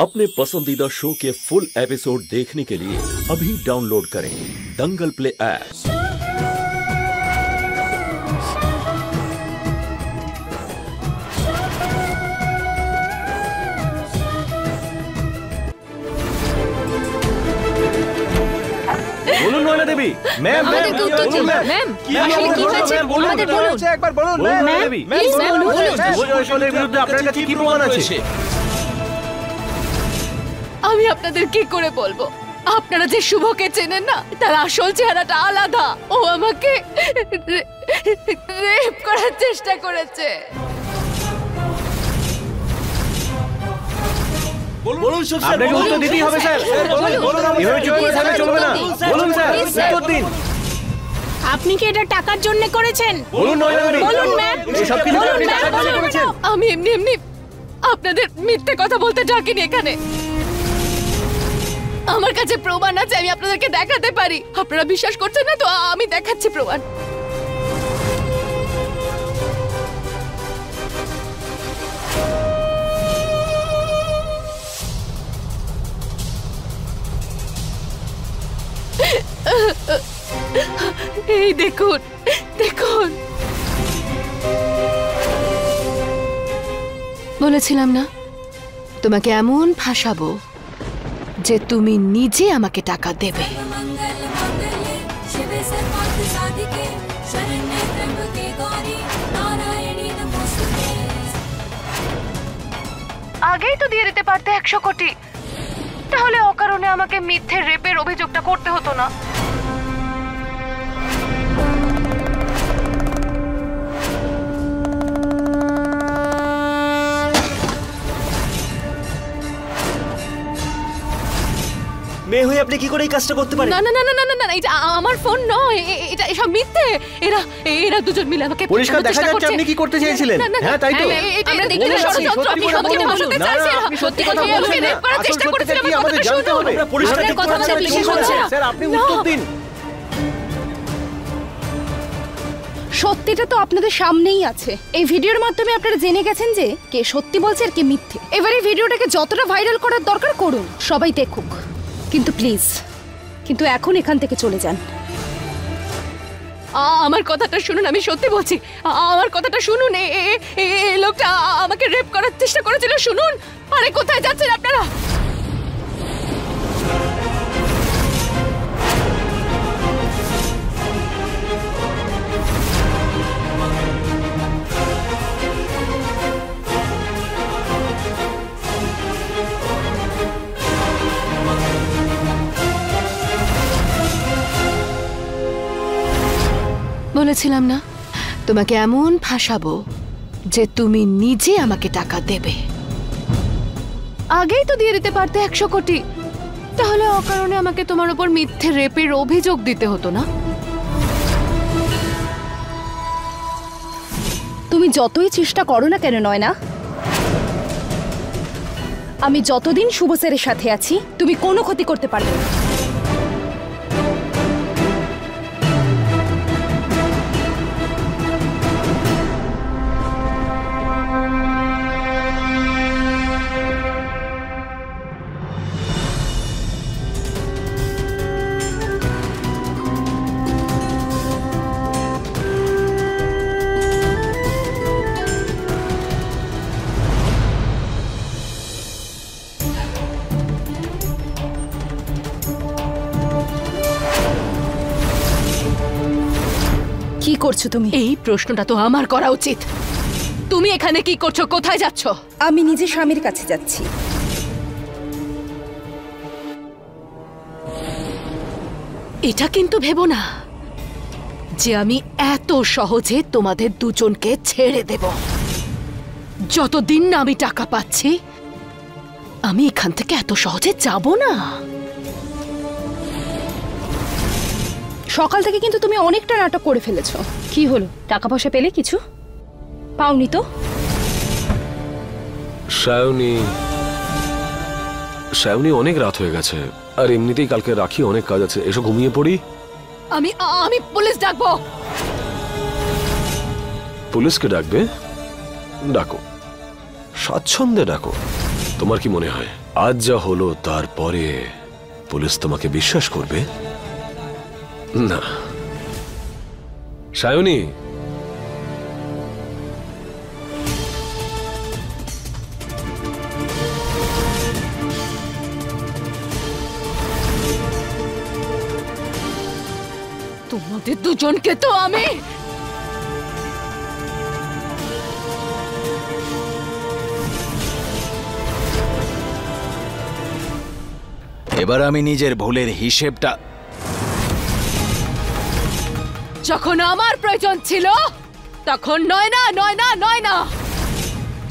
अपने पसंदीदा शो के फुल एपिसोड देखने के लिए अभी डाउनलोड करें दंगल प्ले ऐप। বলুন নয়না দেবী। ম্যাম ম্যাম বলুন ম্যাম কি আসলে কি হয়েছে আমাদের বলুন একবার বলুন ম্যাম দেবী ম্যাম বলুন ওজনের বিরুদ্ধে আপনার কাছে কি প্রমাণ আছে? আমি আপনাদের কি করে বলবো? আপনারা যে শুভকে চেনেন না, তার আসল চেহারাটা আলাদা। ও আমাকে রেপ করার চেষ্টা করেছে। বলুন স্যার, আপনাকে উত্তর দিতেই হবে স্যার। বলুন এভাবে চুপ করে থাকলে চলবে না। বলুন স্যার, উত্তর দিন। আপনি কি এটা টাকার জন্য করেছেন? বলুন নয়না দেবী। বলুন ম্যাম। এসব কি টাকার জন্য করেছেন? আমি এমনি আপনাদের মিথ্যে কথা বলতে ডাকিনি এখানে। আমার কাছে প্রমাণ আছে, আমি আপনাদেরকে দেখাতে পারি। আপনারা বিশ্বাস করছেন না তো আমি দেখাচ্ছি প্রমাণ। এই দেখুন দেখুন, বলেছিলাম না তোমাকে এমন ফাঁসাবো যে তুমি নিজে আমাকে টাকা দেবে। আগেই তো দিয়ে দিতে পারতে 100 কোটি, তাহলে অকারণে আমাকে মিথ্যে রেপের অভিযোগটা করতে হতো না। মেয়ে হয়ে আপনি কি করে এই কাজটা করতে পারেন? না না না না না না, এটা আমার ফোন নয়, এটা এসব মিথ্যে। এরা দুজন মিলে আমাকে পরিষ্কার দেখা যাচ্ছে আপনি কি করতে চেয়েছিলেন। হ্যাঁ তাই তো, আমরা দেখতে ষড়যন্ত্র। আপনি সত্যি বলতে চাইছেন, আপনি সত্যি কথা বলছেন না। আসল সত্যিটা কি আমাদের জানতে হবে। আমরা পরিষ্কার কথা বলতে বিশ্বাস করছি স্যার, আপনি উত্তর দিন। সত্যিটা তো আপনাদের সামনেই আছে। এই ভিডিওর মাধ্যমে আপনারা জেনে গেছেন যে কে সত্যি বলছে আর কে মিথ্যে। এবারে ভিডিওটাকে যতটা ভাইরাল করার দরকার করুন, সবাই দেখুক। কিন্তু প্লিজ, কিন্তু এখন এখান থেকে চলে যান। আমার কথাটা শুনুন, আমি সত্যি বলছি। আমার কথাটা শুনুন। এই লোকটা আমাকে রেপ করার চেষ্টা করেছিল। শুনুন। আরে কোথায় যাচ্ছেন আপনারা? বলেছিলাম না তোমাকে এমন ফাঁসাবো যে তুমি নিজে আমাকে টাকা দেবে। আগেই তো দিয়ে দিতে পারতে 100 কোটি, তাহলে অকারণে আমাকে তোমার উপর মিথ্যে রেপের অভিযোগ দিতে হতো না। তুমি যতই চেষ্টা করো না কেন নয় না, আমি যতদিন শুভ স্যারের সাথে আছি তুমি কোনো ক্ষতি করতে পারবে না। কি করছো তুমি? এই প্রশ্নটা তো আমার করা উচিত। তুমি এখানে কি করছো? কোথায় যাচ্ছ? আমি নিজে স্বামীর কাছে যাচ্ছি। এটা কিন্তু ভেবো না যে আমি এত সহজে তোমাদের দুজনকে ছেড়ে দেব। যতদিন না আমি টাকা পাচ্ছি, আমি এখান থেকে এত সহজে যাব না। সকাল থেকে কিন্তু তুমি অনেকটা নাটক করে ফেলেছো। কি হলো, টাকা পয়সা পেলে? কিছু পাওনি তো? সায়নী অনেক রাত হয়ে গেছে, আর এমনিতেই কালকে রাখি অনেক কাজ আছে। এসো ঘুমিয়ে পড়ি। আমি পুলিশ ডাকবো। পুলিশকে ডাকবে? ডাকো, স্বাচ্ছন্দ্যে ডাকো। তোমার কি মনে হয় আজ যা হলো তারপরে পুলিশ তোমাকে বিশ্বাস করবে না। সায়নী, তোমাদের দুজনকে তো আমি এবার আমি নিজের ভুলের হিসেবটা যখন আমার প্রয়োজন ছিল তখন নয় না,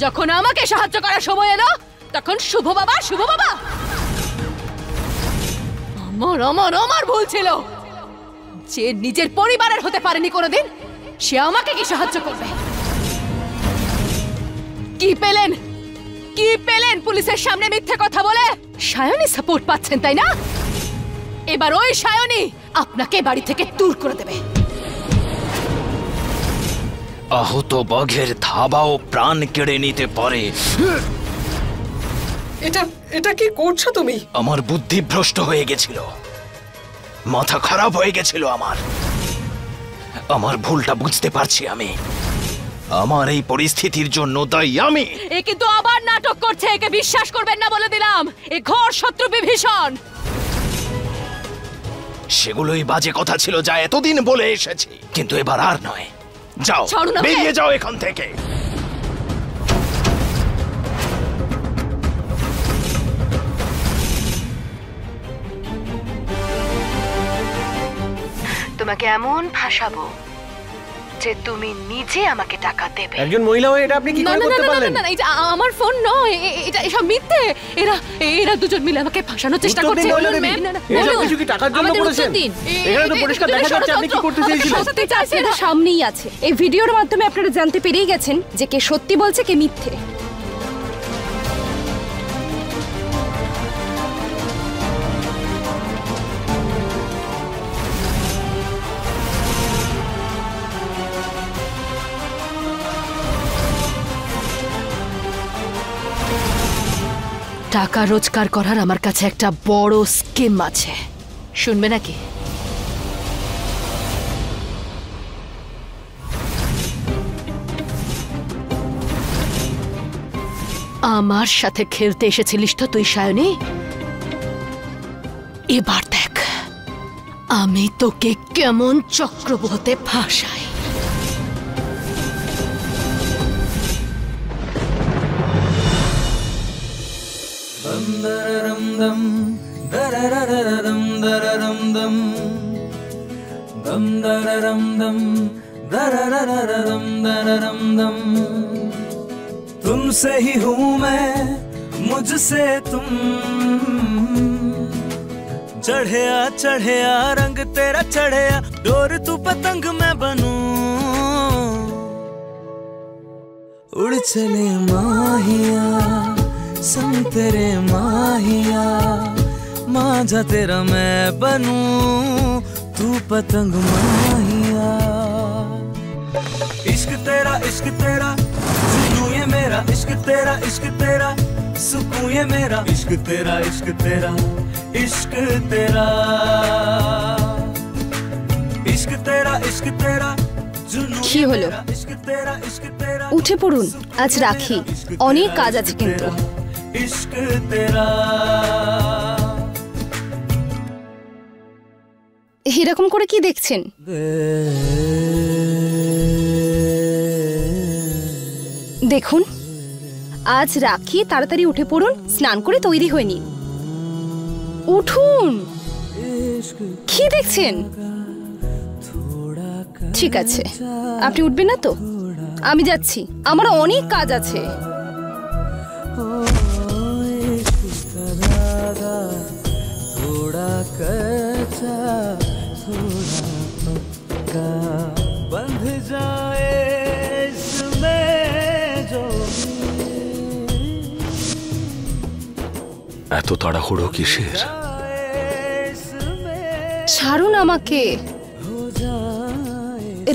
যখন আমাকে সাহায্য করার সময় এলো তখন শুভ বাবা আমার ভুল ছিল। যে নিজের পরিবারের হতে পারেনি কোনোদিন, সে আমাকে কি সাহায্য করবে? কি পেলেন পুলিশের সামনে মিথ্যে কথা বলে? সায়নী সাপোর্ট পাচ্ছেন তাই না? এবার ওই সায়নী আপনাকে বাড়ি থেকে দূর করে দেবে। আহত বাঘের থাবাও প্রাণ কেড়ে নিতে পারে। এটা কি করছো তুমি? আমার বুদ্ধি ভ্রষ্ট হয়ে গেছিল, মাথা খারাপ হয়ে গেছিল আমার ভুলটা বুঝতে পারছি আমি। আমার এই পরিস্থিতির জন্য দায়ী আমি। এ কিন্তু আবার নাটক করছে, একে বিশ্বাস করবেন না বলে দিলাম। এ ঘোর শত্রু বিভীষণ। সেগুলোই বাজে কথা ছিল যা এতদিন বলে এসেছি, কিন্তু এবার আর নয়। যাও, ছাড়ুন আমাকে। বেরিয়ে যাও এখান থেকে। তোমাকে এমন ফাঁসাবো যে তুমি নিজে আমাকে টাকা দেবে। একজন মহিলা হয়ে এটা আপনি কি করে করতে পারলেন? না, এটা আমার ফোন নয়, এটা এসব মিথ্যে। এরা দুজন মিলে আমাকে ফাঁসানোর চেষ্টা করছে। বলুন ম্যাম, এসব কিছু কি টাকার জন্য করেছেন? এখানে তো পরিষ্কার দেখা যাচ্ছে আপনি কি করতে চেয়েছিলেন। এটা সামনেই আছে। এই ভিডিওর মাধ্যমে আপনারা জানতে পেরেই গেছেন যে কে সত্যি বলছে কে মিথ্যে। টাকা রোজগার করার আমার কাছে একটা বড় স্কিম আছে, শুনবে নাকি? আমার সাথে খেলতে এসেছিলিস তো তুই সায়নী? এবার দেখ আমি তোকে কেমন চক্রব্যূহতে ফাঁসাই। तुमसे ही हूँ मैं, मुझसे तुम। चढ़या रंग तेरा चढ़या, डोर तू पतंग मैं बनूं। उड़ चले माहिया संग तेरे माहिया, मांझा तेरा मैं बनूं, तू पतंग माहिया। इश्क तेरा जुनू ये मेरा, इश्क तेरा सुकून ये मेरा, इश्क तेरा इश्क तेरा इश्क तेरा इश्क तेरा इश्क तेरा जुनू কি হলো? इश्क तेरा इश्क तेरा। উঠে পড়ুন, আজ রাখি, অনেক কাজ আছে কিন্তু। इश्क तेरा। এরকম করে কি দেখছেন? দেখুন আজ রাখি, তাড়াতাড়ি উঠে পড়ুন, স্নান করে তৈরি হয়ে নিন। উঠুন, কি দেখছেন? ঠিক আছে, আপনি উঠবেন না তো? আমি যাচ্ছি, আমার অনেক কাজ আছে। बंध जाए इसमें जो এত তাড়াহুড়ো কিসের? ছাড়ুন আমাকে,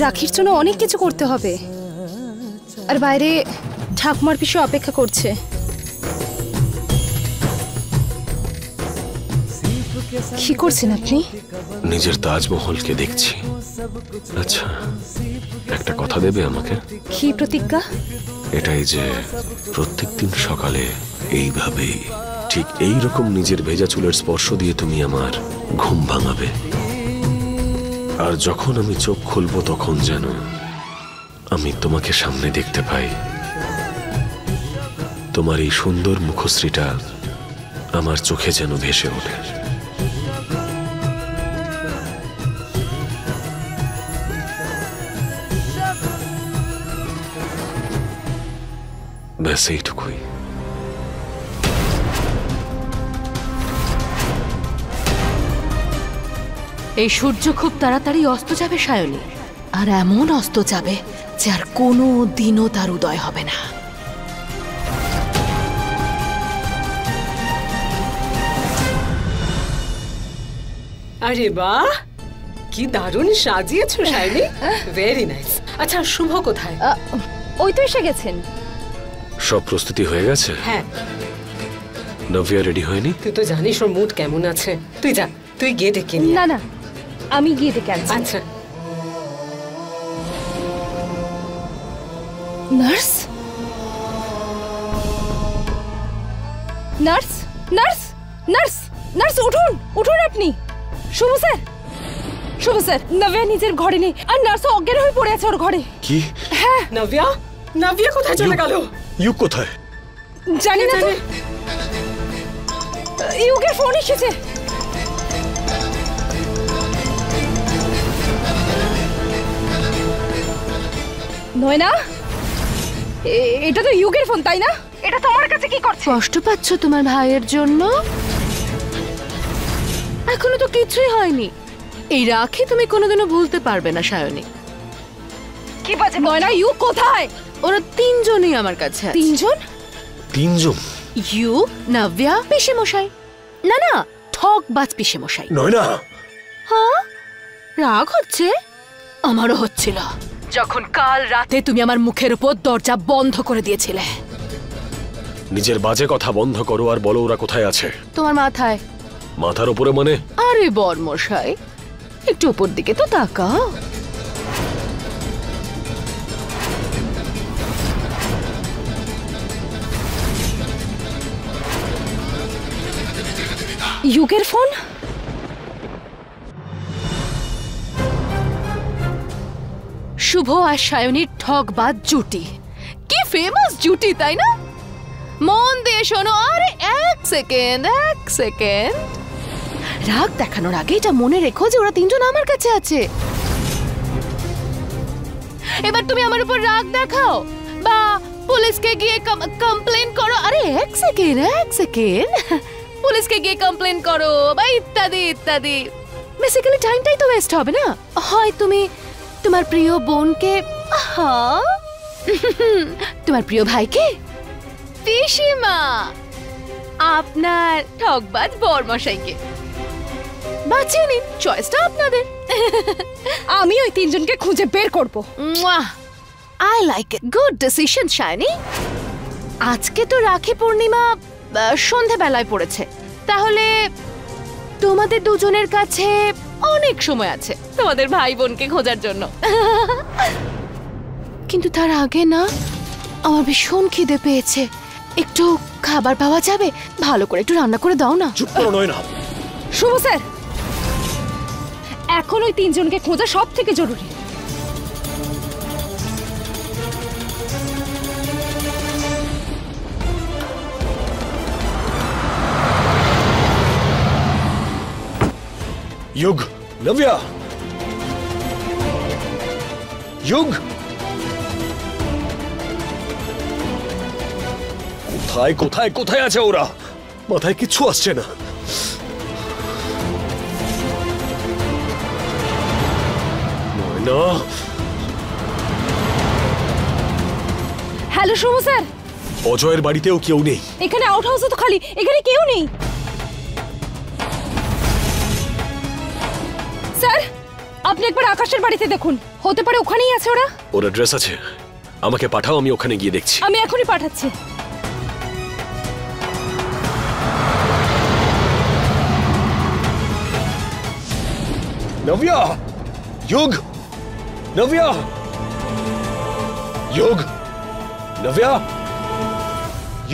রাখির জন্য অনেক কিছু করতে হবে, আর বাইরে ঠাকুমার পিছু অপেক্ষা করছে। কি করছেন আপনি? নিজের তাজমহলকে দেখছি। আচ্ছা, একটা কথা দেবে আমাকে? কি প্রতিজ্ঞা? এটাই যে প্রত্যেকদিন সকালে এইভাবেই ঠিক এই রকম নিজের ভেজা চুলের স্পর্শ দিয়ে তুমি আমার ঘুম ভাঙাবে, আর যখন আমি চোখ খুলবো তখন যেন আমি তোমাকে সামনে দেখতে পাই। তোমার এই সুন্দর মুখশ্রীটা আমার চোখে যেন ভেসে ওঠে। ব্যাস এইটুকুই। এই সূর্য খুব তাড়াতাড়ি অস্ত যাবে সায়নী, আর এমন অস্ত যাবে যে আর কোনো দিনও তার উদয় হবে না। আরে বাহ, কি দারুণ সাজিয়েছো শাইনি, ভেরি নাইস। আচ্ছা, শুভ কোথায়? ওই তো এসে গেছেন। সব প্রস্তুতি হয়ে গেছে? হ্যাঁ। নভিয়া রেডি হয়নি? তুই তো জানিস ওর মুড কেমন আছে। তুই যা, তুই গিয়ে ডেকে নিয়ে না না, আমি গিয়ে ডেকে আনছি। আচ্ছা। Nurse, nurse, nurse, nurse, nurse, উঠুন, উঠুন আপনি। শুভ স্যার, শুভ স্যার, নভিয়া নিজের ঘরে নেই, আর নার্সও অজ্ঞান হয়ে পড়ে আছে ওর ঘরে। কি? হ্যাঁ। নভিয়া, নভিয়া কোথায় চলে গেল? ইউ কোথায়? জানি না তো। ইউকের ফোন এসেছে। নয়না, এটা তো ইউকের ফোন, তাই না? এটা তোমার কাছে কি করছে? কষ্ট পাচ্ছ তোমার ভাইয়ের জন্য? এখনো তো কিছুই হয়নি। এই রাখি তুমি কোনোদিনও ভুলতে পারবে না সায়নী। কি বাজে? নয়না, ইউ কোথায়? ওরা তিনজনই আমার কাছে আছে। তিনজন? তিনজন? ইউ, নাভিয়া, পিসেমশাই। না না, ঠকবাজ পিসেমশাই। নয়না, হ্যাঁ, রাগ হচ্ছে? আমারও হচ্ছিল যখন কাল রাতে তুমি আমার মুখের উপর দরজা বন্ধ করে দিয়েছিলে। নিজের বাজে কথা বন্ধ করো আর বলো ওরা কোথায় আছে। তোমার মাথায়। মাথার উপরে মানে? আরে বর্মশাই, একটু উপর দিকে তো তাকাও। ইউকের ফোন? শুভ আর সায়নীর ঠকবাজ জুটি, কি ফেমাস জুটি তাই না? মন দিয়ে শোনো। আরে এক সেকেন্ড, এক সেকেন্ড, রাগ দেখানোর আগে এটা মনে রেখো যে ওরা তিনজন আমার কাছে আছে। এবার তুমি আমার উপর রাগ দেখাও বা পুলিশকে গিয়ে কমপ্লেন করো। আরে এক সেকেন্ড, এক সেকেন্ড, পুলিশকে গিয়ে কমপ্লেন করো বা ইত্যাদি ইত্যাদি। বেসিক্যালি টাইমটাই তো ওয়েস্ট হবে না? হয় তুমি তোমার প্রিয় বোনকে, তোমার প্রিয় ভাইকে, পিসিমা, আপনার ঠকবাজ বরমশাইকে বাঁচিয়ে নিন। চয়েসটা আপনাদের। আমি ওই তিনজনকে খুঁজে বের করব। I like it, good decision shiny. আজকে তো রাখি পূর্ণিমা সন্ধ্যাবেলায় পড়েছে, তাহলে তোমাদের দুজনের কাছে অনেক সময় আছে তোমাদের ভাই বোনকে খোঁজার জন্য। কিন্তু তার আগে না, আমার ভীষণ খিদে পেয়েছে। একটু খাবার পাওয়া যাবে? ভালো করে একটু রান্না করে দাও না। চুপ করো নয়না। শুভ স্যার, এখন ওই তিনজনকে খোঁজা সব থেকে জরুরি। युग, नव्या, युग, কোথায় কোথায় কোথায় আছে ওরা? মাথায় কিচ্ছু আসছে না। নয়না। হ্যালো শুভ স্যার। অজয়ের বাড়িতেও কেউ নেই। এখানে আউট হাউসে তো খালি, এখানে কেউ নেই। স্যার, আপনি একবার আকাশের বাড়িতে দেখুন, হতে পারে ওখানেই আছে ওরা। ওর অ্যাড্রেস আছে? আমাকে পাঠাও, আমি ওখানে গিয়ে দেখছি। আমি এখনই পাঠাচ্ছি। नव्या, युग, नव्या, युग, नव्या,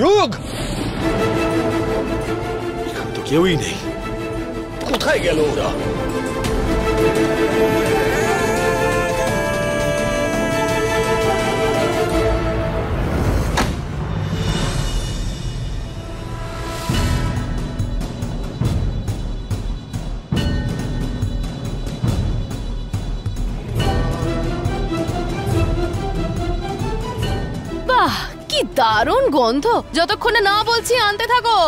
युग। এখানে তো কেউই নেই, কোথায় গেল ওরা? বাহ, কি দারুণ গন্ধ! যতক্ষণে না বলছি আনতে থাকো।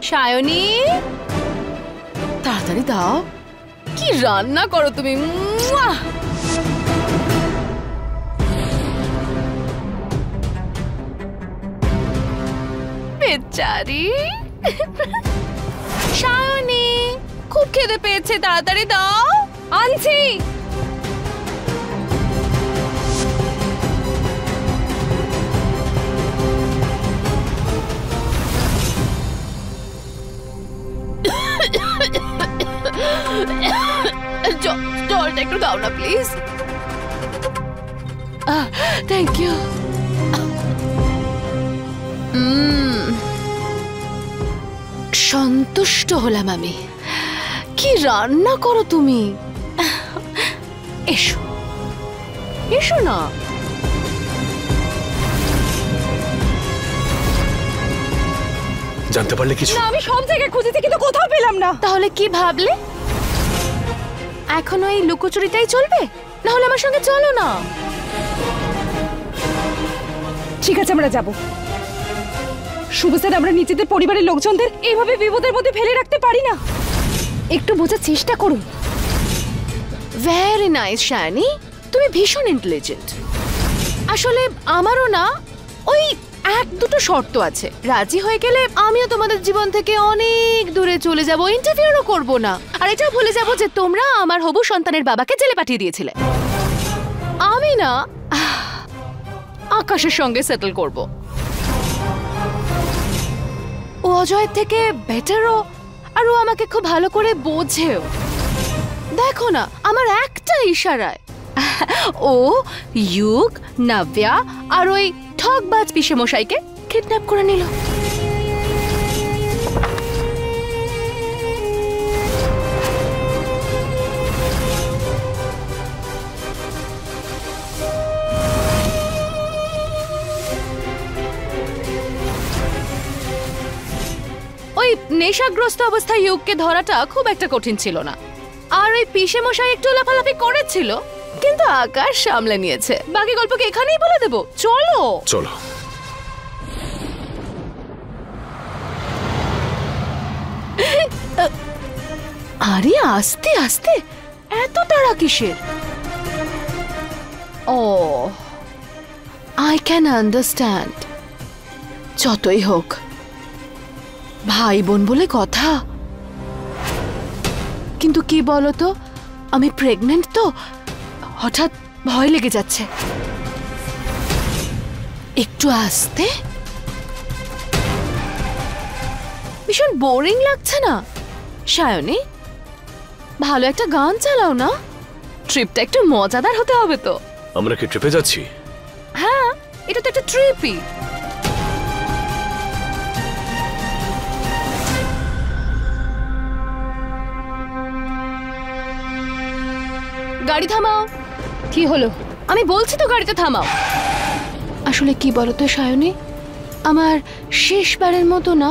সায়নী, তাড়াতাড়ি দাও। কি রান্না করো তুমি! মুয়া! বেচারি সায়নী, খুব খিদে পেয়েছে, তাড়াতাড়ি দাও। আনছি। জলটা একটু দাও না প্লিজ। Thank you. সন্তুষ্ট হলাম আমি। কি রান্না করো তুমি! এসো এসো না। জানতে পারলে কিছু? না, আমি সব জায়গায় খুঁজেছি কিন্তু কোথাও পেলাম না। তাহলে কি ভাবলে? এখনো এই লুকোচুরিটাই চলবে? না হলে আমার সঙ্গে চলো না। ঠিক আছে, আমরা যাব। শুভ স্যার, আমরা নিজেদের পরিবারের লোকজনদের এইভাবে বিপদের মধ্যে ফেলে রাখতে পারি না। একটু বোঝার চেষ্টা করুন। ভেরি নাইস শায়নি, তুমি ভীষণ ইন্টেলিজেন্ট। আসলে আমারও না ওই এক দুটো শর্ত আছে। রাজি হয়ে গেলে আমিও তোমাদের জীবন থেকে অনেক দূরে চলে যাব, ইন্টারফিয়ারও করব না। আর এটা ভুলে যাব যে তোমরা আমার হবু সন্তানের বাবাকে জেলে পাঠিয়ে দিয়েছিলে। আমি না আকাশের সঙ্গে সেটেল করব। ও অজয়ের থেকে বেটারও, আর ও আমাকে খুব ভালো করে বোঝেও। দেখো না, আমার একটা ইশারায় ও যুগ, নব্যা আর ওই ঠকবাজ পিসে মশাইকে কিডন্যাপ করে নিল। ওই নেশাগ্রস্ত অবস্থায় যুগকে ধরাটা খুব একটা কঠিন ছিল না। আর ওই পিসে মশাই একটু লাফালাফি করেছিল, কিন্তু আকাশ সামলে নিয়েছে। বাকি গল্পকে এখানেই বলে দেবো, চলো চলো। আরে আস্তে আস্তে, এত তাড়া কিসের? ও, আই ক্যান আন্ডারস্ট্যান্ড। যতই হোক, ভাই বোন বলে কথা। কিন্তু কি বলতো, আমি প্রেগনেন্ট তো, হঠাৎ ভয় লেগে যাচ্ছে। একটু আস্তে। ভীষণ বোরিং লাগছে না সায়নী? ভালো একটা গান চালাও না। ট্রিপটা একটু মজাদার হতে হবে তো। আমরা কি ট্রিপে যাচ্ছি? হ্যাঁ, এটা তো একটা ট্রিপই। গাড়ি থামাও। কি হলো? আমি বলছি তো গাড়িটা থামাও। আসলে কি বলতো সায়নী, আমার শেষবারের মতো না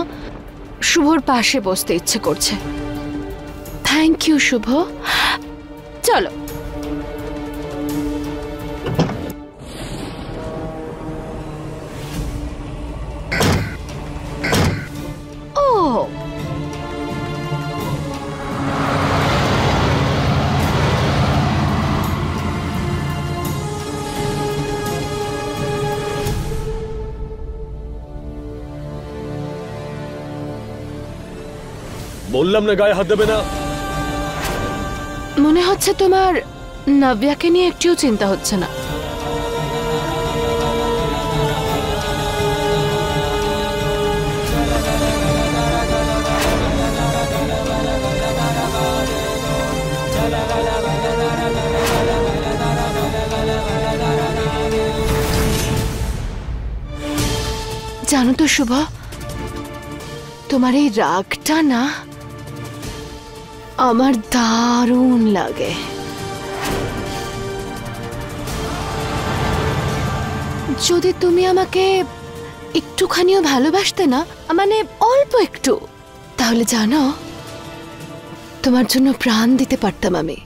শুভর পাশে বসতে ইচ্ছে করছে। থ্যাংক ইউ শুভ। চলো। ও, বললাম না গায়ে হাত দেবে না। মনে হচ্ছে তোমার নব্যাকে নিয়ে একটুও চিন্তা হচ্ছে না। জানো তো শুভ, তোমার এই রাগটা না আমার দারুণ লাগে। যদি তুমি আমাকে একটুখানিও ভালোবাসতে না, মানে অল্প একটু, তাহলে জানো তোমার জন্য প্রাণ দিতে পারতাম আমি।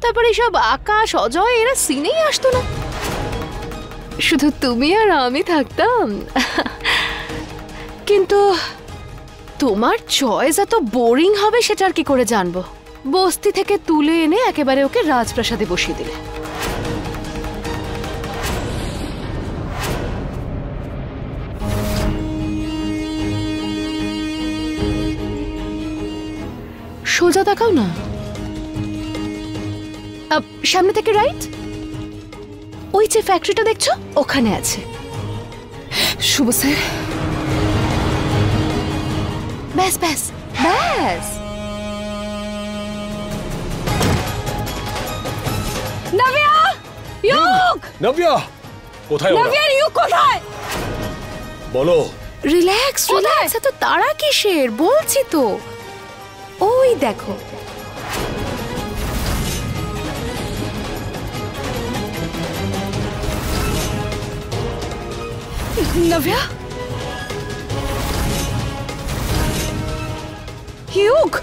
তারপরে সব আকাশ অজয় এরা সিনেই আসতো না, শুধু তুমি আর আমি থাকতাম। কিন্তু তোমার চয়েস এত বোরিং হবে সেটা আর কি করে জানবো? বস্তি থেকে তুলে এনে একেবারে ওকে রাজপ্রাসাদে বসিয়ে দিলে। সোজা তাকাও না, সামনে থেকে রাইট। ওই যে ফ্যাক্টরিটা দেখছো ওখানে আছে। শুভ স্যার, ব্যাস ব্যাস ব্যাস। নাভিয়া, ইউক! নব্যা কোথায়? নাভিয়া, ইউক কোথায়? বলো। রিল্যাক্স রিল্যাক্স, এত তাড়া কিসের? বলছি তো, ওই দেখো। নাভিয়া, ইউক!